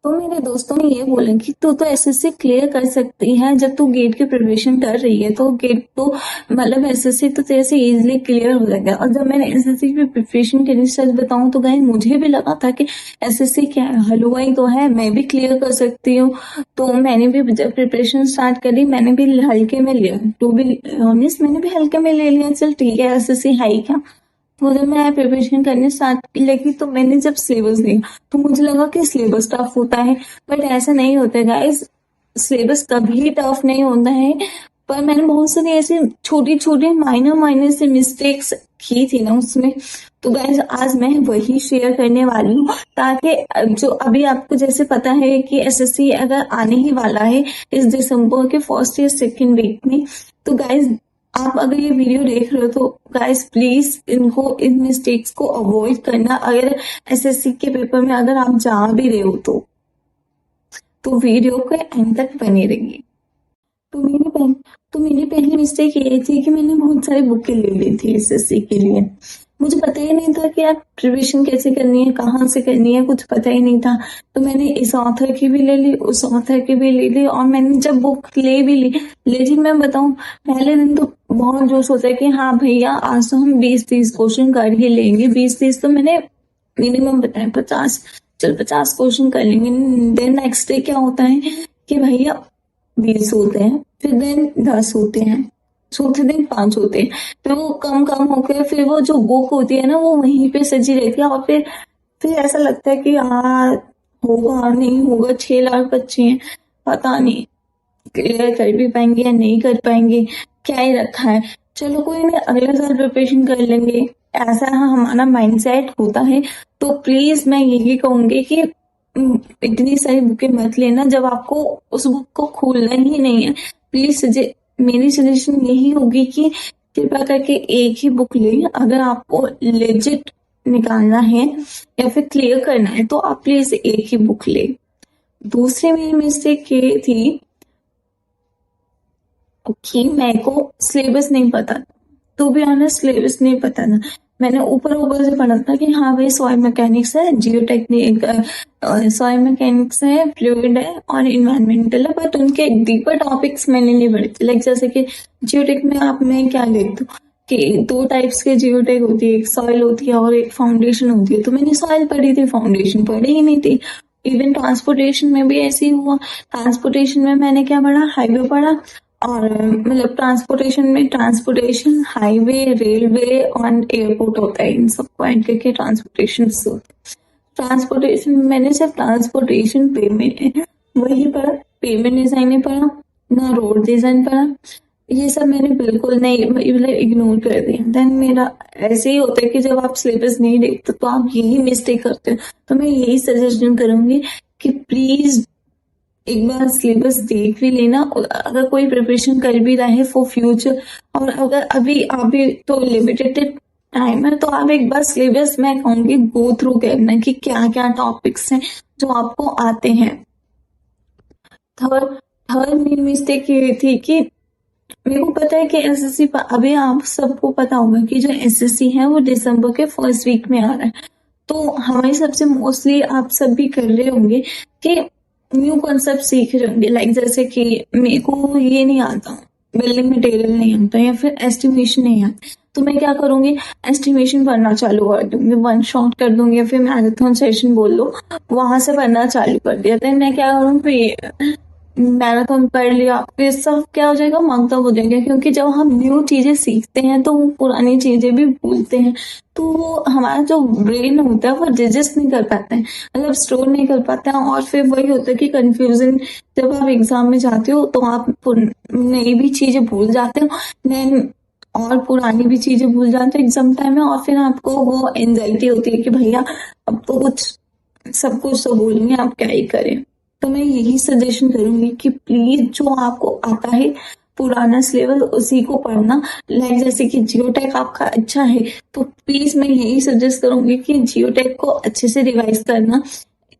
तो मेरे दोस्तों ने ये बोला कि तू तो एसएससी क्लियर कर सकती है, जब तू गेट की प्रिपरेशन कर रही है तो गेट तो मतलब एसएससी तो तेरे से इजीली क्लियर हो जाएगा। और जब मैंने एसएससी की प्रिपरेशन करी, सच बताऊं तो गाइस मुझे भी लगा था कि एसएससी क्या है, हलवाई तो है, मैं भी क्लियर कर सकती हूँ। तो मैंने भी जब प्रिपरेशन स्टार्ट करी, मैंने भी हल्के में लिया, टू बी ऑनेस्ट मैंने भी हल्के में ले लिया, चल ठीक है एसएससी है ही क्या। तो जब मैं प्रिपरेशन करने स्टार्ट लगी तो मैंने जब सिलेबस देखा तो मुझे लगा कि सिलेबस टफ होता है, बट ऐसा नहीं होता गाइस। सिलेबस कभी टफ नहीं होता है, पर मैंने बहुत सारी ऐसी छोटी छोटी माइनर माइनर से मिस्टेक्स की थी ना उसमें। तो गाइस आज मैं वही शेयर करने वाली हूँ, ताकि जो अभी आपको जैसे पता है कि एसएससी अगर आने ही वाला है इस दिसंबर के फर्स्ट या सेकेंड वीक में। तो गाइस आप अगर ये वीडियो देख रहे हो तो गाइस प्लीज इन मिस्टेक्स को अवॉइड करना। अगर एसएससी के पेपर में अगर आप जा भी रहे हो तो वीडियो के एंड तक बने रहिए। तो मेरी पहली मिस्टेक ये थी कि मैंने बहुत सारी बुकें ले ली थी एसएससी के लिए। मुझे पता ही नहीं था कि यार प्रिपरेशन कैसे करनी है, कहाँ से करनी है, कुछ पता ही नहीं था। तो मैंने इस ऑथर की भी ले ली, उस ऑथर की भी ले ली, और मैंने जब बुक ले भी ली, लेकिन मैं बताऊं पहले दिन तो बहुत जो सोचा कि हाँ भैया आज तो हम 20-30 क्वेश्चन कर ही लेंगे। 20-30 तो मैंने मिनिमम बताया, 50, चल 50 क्वेश्चन कर लेंगे। देन नेक्स्ट डे क्या होता है कि भैया 20 होते हैं, फिर देन 10 होते हैं, चौथे दिन 5 होते हैं, फिर वो कम कम होकर फिर वो जो बुक होती है ना वो वहीं पे सजी रहती है। और फिर ऐसा लगता है कि यार होगा नहीं होगा, 6 लाख बच्चे हैं, पता नहीं क्लियर कर भी पाएंगे या नहीं कर पाएंगे, क्या ही रखा है, चलो कोई नहीं अगले साल प्रिपरेशन कर लेंगे, ऐसा हमारा माइंडसेट होता है। तो प्लीज मैं यही कहूंगी कि इतनी सारी बुकें मत लेना जब आपको उस बुक को खोलना ही नहीं है। प्लीज मेरी सजेशन यही होगी कि कृपया करके एक ही बुक ले। अगर आपको लेजिट निकालना है या फिर क्लियर करना है तो आप प्लीज एक ही बुक ले। दूसरी मेरी मिस्टेक ये थी कि मेरे को सिलेबस नहीं पता, तो भी ऑनेस्ट सिलेबस नहीं पता था। मैंने ऊपर ऊपर से पढ़ा था कि हाँ भाई सॉइल मैकेनिक्स है, जियो टेक्निक, सॉइल मैकेनिक्स है, फ्लूइड है और इन्वायरमेंटल है, बट उनके डीपर टॉपिक्स मैंने नहीं पढ़े। लाइक जैसे कि जियोटेक में आप मैं क्या देखती हूँ कि 2 टाइप्स के जियोटेक होती है, एक सॉइल होती है और एक फाउंडेशन होती है। तो मैंने सॉइल पढ़ी थी, फाउंडेशन पढ़ी ही नहीं थी। इवन ट्रांसपोर्टेशन में भी ऐसे ही हुआ। ट्रांसपोर्टेशन में मैंने क्या पढ़ा, हाईवे पढ़ा, और मतलब ट्रांसपोर्टेशन हाईवे, रेलवे और एयरपोर्ट होता है, इन सबको ऐड करके ट्रांसपोर्टेशन। ट्रांसपोर्टेशन मैंने सिर्फ ट्रांसपोर्टेशन पेमेंट वही पढ़ा, पेमेंट डिजाइन नहीं पढ़ा, ना रोड डिजाइन पढ़ा, ये सब मैंने बिल्कुल नहीं मतलब इग्नोर कर दिया। देन मेरा ऐसे ही होता है कि जब आप सिलेबस नहीं देखते तो आप यही मिस्टेक करते हो। तो मैं यही सजेशन करूंगी कि प्लीज एक बार सिलेबस देख भी लेना। अगर कोई प्रिपरेशन कर भी रहा है फॉर फ्यूचर, और अगर अभी तो लिमिटेड टाइम है, तो आप एक बार सिलेबस मैं कहूंगी गो थ्रू करना कि क्या क्या टॉपिक्स हैं जो आपको आते हैं। थर्ड थर्ड मेरी मिस्टेक ये थी कि मेरे को पता है कि एसएससी अभी आप सबको पता होगा कि जो एसएससी है वो दिसंबर के फर्स्ट वीक में आ रहा है। तो हमारी सबसे मोस्टली आप सब भी कर रहे होंगे कि न्यू कॉन्सेप्ट सीख रहे होंगे। लाइक जैसे कि मेरे को ये नहीं आता, बिल्डिंग मटेरियल नहीं आता या फिर एस्टिमेशन नहीं आता, तो मैं क्या करूंगी, एस्टिमेशन पढ़ना चालू कर दूंगी, वन शॉट कर दूंगी, या फिर मैराथन सेशन बोल लो, वहां से पढ़ना चालू कर दिया। देन मैं क्या करूँ, फिर मैराथन पढ़ लिया, फिर सब क्या हो जाएगा, मगता हो जाएगा। क्योंकि जब हम न्यू चीजें सीखते हैं तो वो पुरानी चीजें भी भूलते हैं, तो वो हमारा जो ब्रेन होता है वो डिजेस्ट नहीं कर पाता है, मतलब स्टोर नहीं कर पाता है। और फिर वही होता है कि कंफ्यूजन, जब आप एग्जाम में जाते हो तो आप नई भी चीजें भूल जाते हो, देन और पुरानी भी चीजें भूल जाते हो एग्जाम टाइम में। और फिर आपको वो एंजाइटी होती है कि भैया अब तो सब कुछ तो भूलेंगे, आप क्या ही करें। तो मैं यही सजेशन करूंगी कि प्लीज जो आपको आता है पुराना सिलेबस उसी को पढ़ना। लाइक जैसे कि जियोटेक आपका अच्छा है तो प्लीज मैं यही सजेस्ट करूंगी कि जियोटेक को अच्छे से रिवाइज करना।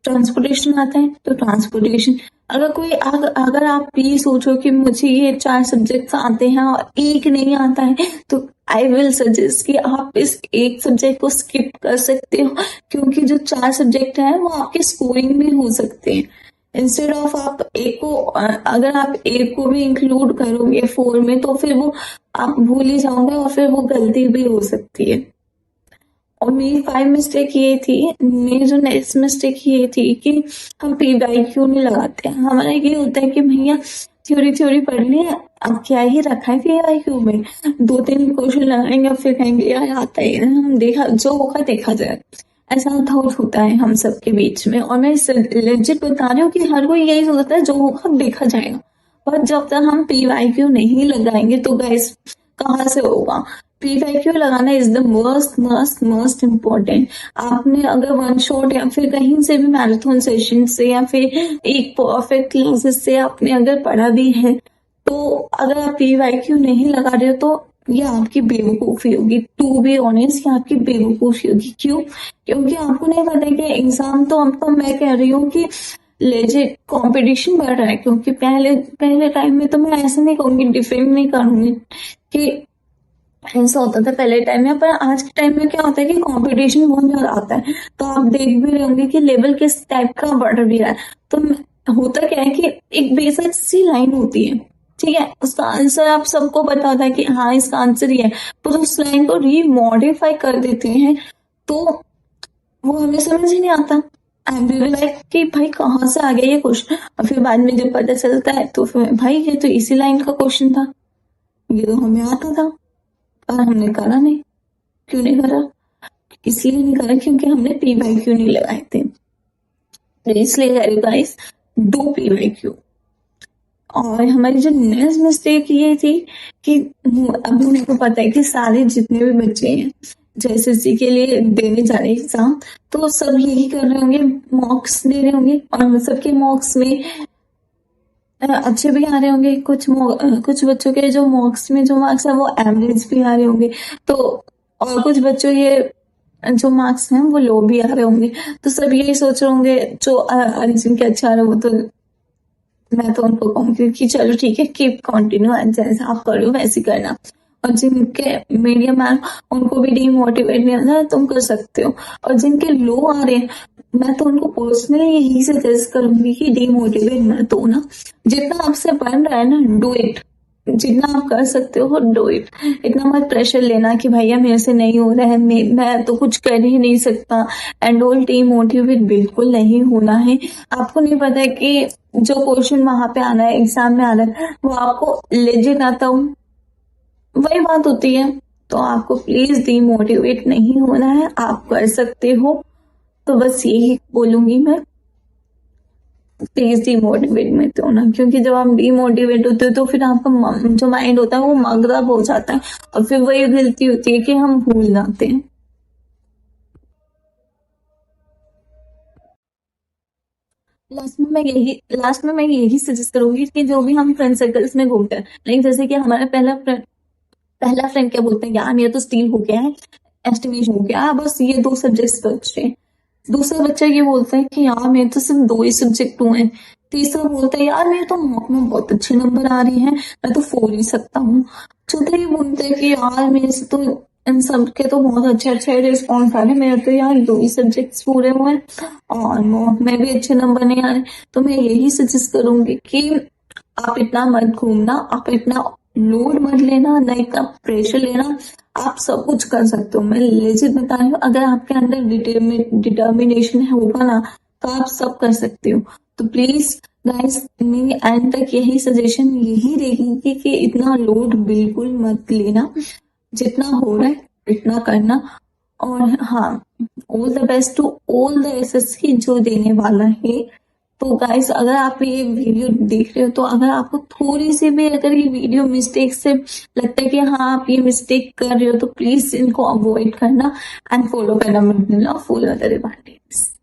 ट्रांसपोर्टेशन आता है तो ट्रांसपोर्टेशन, अगर आप ये सोचो कि मुझे ये 4 सब्जेक्ट्स आते हैं और एक नहीं आता है, तो आई विल सजेस्ट कि आप इस एक सब्जेक्ट को स्किप कर सकते हो, क्योंकि जो 4 सब्जेक्ट है वो आपके स्कोरिंग भी हो सकते हैं। इंस्टेड ऑफ आप एक को अगर आप एक को भी इंक्लूड करोगे 4 में, तो फिर वो आप भूल ही जाओगे और फिर वो गलती भी हो सकती है। और मेरी 5 मिस्टेक ये थी, मेरी जो नेक्स्ट मिस्टेक ये थी कि हम पी वाई क्यू नहीं लगाते। हमारा ये होता है कि भैया थ्योरी थ्योरी पढ़ ली है, अब क्या ही रखा है पी वाई क्यू में, 2-3 क्वेश्चन लगाएंगे और फिर कहेंगे यार आता है, हम देखा जो होगा देखा जाए। ऐसा थॉट होता है हम सबके बीच में, और मैं लेजिट बता रही हूँ कि हर कोई यही सोचता है जो होगा देखा जाएगा। और जब तक हम पी वाई क्यू नहीं लगाएंगे तो गाइस कहाँ से होगा। पी वाई क्यू लगाना is the most most most important. आपने अगर वन शॉट या फिर कहीं से भी मैराथन सेशन से या फिर एक परफेक्ट क्लासेस से आपने अगर पढ़ा भी है, तो अगर आप पी वाई क्यू नहीं लगा रहे हो तो ये आपकी बेवकूफी होगी। टू बी ऑनेस्ट, ये आपकी बेवकूफी होगी। क्यों? क्योंकि आपको नहीं पता कि एग्जाम तो आपको, मैं कह रही हूँ कि लेजिट कंपटीशन बढ़ रहा है। क्योंकि पहले टाइम में, तो मैं ऐसा नहीं कहूंगी, डिफेंड नहीं करूंगी कि ऐसा होता था पहले टाइम में, पर आज के टाइम में क्या होता है कि कंपटीशन बहुत ज्यादा आता है। तो आप देख भी रहे होंगे कि लेवल किस टाइप का बढ़ भी रहा है। तो होता क्या है कि एक बेसिक सी लाइन होती है, ठीक है, उसका आंसर आप सबको पता होता है कि हाँ इसका आंसर ये है, पर उस लाइन को रीमॉडिफाई कर देते हैं तो वो हमें समझ ही नहीं आता। आई एम रियली लाइक कि भाई कहाँ से आ गया ये क्वेश्चन, और फिर बाद में जब पता चलता है तो फिर भाई ये तो इसी लाइन का क्वेश्चन था, ये तो हमें आता था और हमने करा नहीं। क्यों नहीं करा? इसलिए नहीं करा क्योंकि हमने पी वाई क्यू नहीं लगाए थे। तो इसलिए guys, do P Y Q. और हमारी जो नेक्स्ट मिस्टेक ये थी कि अभी मेरे को पता है कि सारे जितने भी बच्चे हैं जो एसएससी के लिए देने जा रहे हैं एग्जाम, तो सब यही कर रहे होंगे, मॉक्स दे रहे होंगे, और सबके मॉक्स में अच्छे भी आ रहे होंगे। कुछ बच्चों के जो मॉक्स में जो मार्क्स है वो एवरेज भी आ रहे होंगे, तो और कुछ बच्चों के जो मार्क्स हैं वो लो भी आ रहे होंगे। तो सब यही सोच रहे होंगे जो जिनके अच्छा आ रहे, वो तो मैं तो उनको कहूंगी कि चलो ठीक है, कीप कंटिन्यू, जैसे आप करो वैसे करना। और जिनके मीडियम है उनको भी डीमोटिवेट नहीं होना, तुम कर सकते हो। और जिनके लो आ रहे हैं, मैं तो उनको पर्सनली यही सजेस्ट करूंगी कि डीमोटिवेट मत होना। जितना आपसे बन रहा है ना, डू इट। जितना आप कर सकते हो डू इट। इतना मत प्रेशर लेना कि भैया मेरे से नहीं हो रहा है, मैं तो कुछ कर ही नहीं सकता। एंड ऑल डीमोटिवेट बिल्कुल नहीं होना है। आपको नहीं पता है कि जो क्वेश्चन वहां पे आना है, एग्जाम में आना है, वो आपको लेजिट आता हो, वही बात होती है। तो आपको प्लीज डीमोटिवेट नहीं होना है, आप कर सकते हो। तो बस यही बोलूंगी मैं, प्लीज डीमोटिवेट मत होना। क्योंकि जब आप डीमोटिवेट होते हो तो फिर आपका जो माइंड होता है वो मगरब हो जाता है, और फिर वही गलती होती है कि हम भूल जाते हैं। लास्ट में मैं यही सजेस्ट करूंगी कि जो भी हम फ्रेंड सर्कल्स में घूमते हैं, लाइक जैसे कि हमारा पहला फ्रेंड क्या बोलते हैं, यार मेरा तो स्टील हो गया है, एस्टिमेशन हो गया, बस ये 2 सब्जेक्ट बच रहे हैं। दूसरा बच्चा ये बोलता है कि यार मेरे तो सिर्फ 2 ही सब्जेक्ट हुए हैं। तीसरा बोलता है यार मेरे तो मॉक में बहुत अच्छे नंबर आ रहे हैं, मैं तो 4 ही सकता हूँ। चौथा ये बोलता है कि यार मेरे से तो इन सब के तो बहुत अच्छे अच्छे रिस्पॉन्स आ रहे हैं, मेरे तो यार 2 ही सब्जेक्ट पूरे हुए हैं और मॉक में भी अच्छे नंबर नहीं आ रहे। तो मैं यही सजेस्ट करूंगी कि आप इतना मत घूमना, आप इतना लोड मत लेना, ना इतना प्रेशर लेना। आप सब कुछ कर सकते हो, मैं लेजिट बता रही हूँ। अगर आपके अंदर डिटर्मिनेशन होगा ना, तो आप सब कर सकते हो। तो प्लीज गाइस, मेरी एंड तक यही सजेशन यही रहेगी कि इतना लोड बिल्कुल मत लेना, जितना हो रहा है इतना करना। और हाँ, all the best to all the SSC जो देने वाला है। तो गाइस, अगर आप ये वीडियो देख रहे हो, तो अगर आपको थोड़ी सी भी अगर ये वीडियो मिस्टेक से लगता है कि हाँ आप ये मिस्टेक कर रहे हो, तो प्लीज इनको अवॉइड करना एंड फॉलो करना मत भूलना, फॉलो द रिमाइंडर्स।